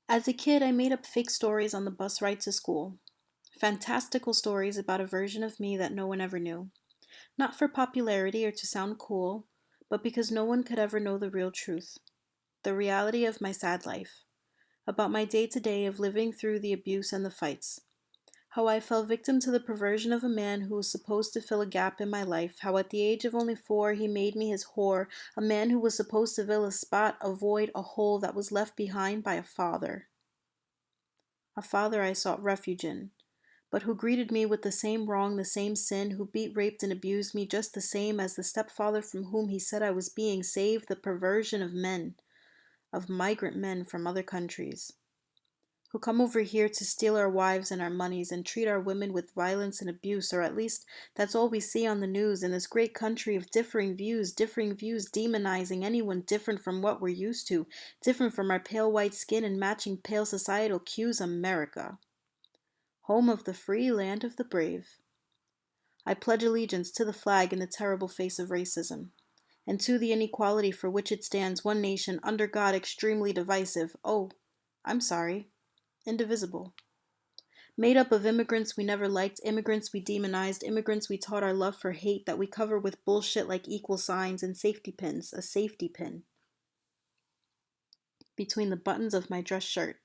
As a kid, I made up fake stories on the bus ride to school. Fantastical stories about a version of me that no one ever knew. Not for popularity or to sound cool, but because no one could ever know the real truth. The reality of my sad life. About my day to day of living through the abuse and the fights. How I fell victim to the perversion of a man who was supposed to fill a gap in my life. How at the age of only 4, he made me his whore. A man who was supposed to fill a spot, a void, a hole that was left behind by a father. A father I sought refuge in, but who greeted me with the same wrong, the same sin, who beat, raped, and abused me just the same as the stepfather from whom he said I was being saved, the perversion of men, of migrant men from other countries, who come over here to steal our wives and our monies and treat our women with violence and abuse, or at least that's all we see on the news in this great country of differing views demonizing anyone different from what we're used to, different from our pale white skin and matching pale societal cues, America. Home of the free, land of the brave. I pledge allegiance to the flag in the terrible face of racism, and to the inequality for which it stands, one nation, under God, extremely divisive. Oh, I'm sorry, indivisible. Made up of immigrants we never liked, immigrants we demonized, immigrants we taught our love for hate that we cover with bullshit like equal signs and safety pins, a safety pin between the buttons of my dress shirt,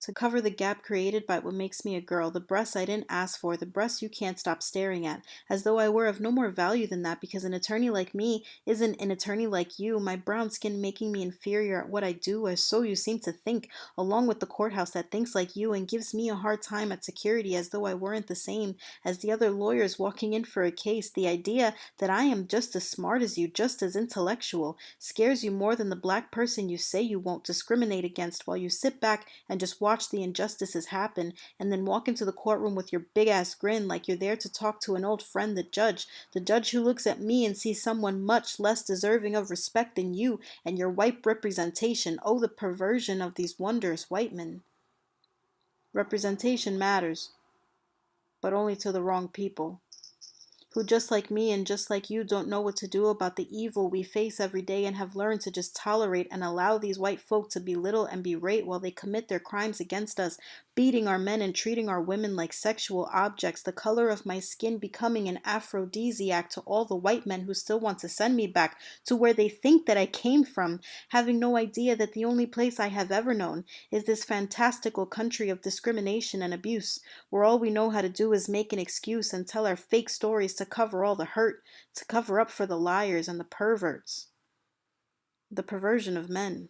to cover the gap created by what makes me a girl, the breasts I didn't ask for, the breasts you can't stop staring at, as though I were of no more value than that because an attorney like me isn't an attorney like you, my brown skin making me inferior at what I do, or so you seem to think, along with the courthouse that thinks like you and gives me a hard time at security as though I weren't the same as the other lawyers walking in for a case. The idea that I am just as smart as you, just as intellectual, scares you more than the black person you say you won't discriminate against while you sit back and just watch the injustices happen and then walk into the courtroom with your big ass grin like you're there to talk to an old friend, the judge who looks at me and sees someone much less deserving of respect than you and your white representation. Oh, the perversion of these wondrous white men. Representation matters, but only to the wrong people, who just like me and just like you don't know what to do about the evil we face every day and have learned to just tolerate and allow these white folk to belittle and berate while they commit their crimes against us, beating our men and treating our women like sexual objects, the color of my skin becoming an aphrodisiac to all the white men who still want to send me back to where they think that I came from, having no idea that the only place I have ever known is this fantastical country of discrimination and abuse, where all we know how to do is make an excuse and tell our fake stories to cover all the hurt, to cover up for the liars and the perverts. The perversion of men.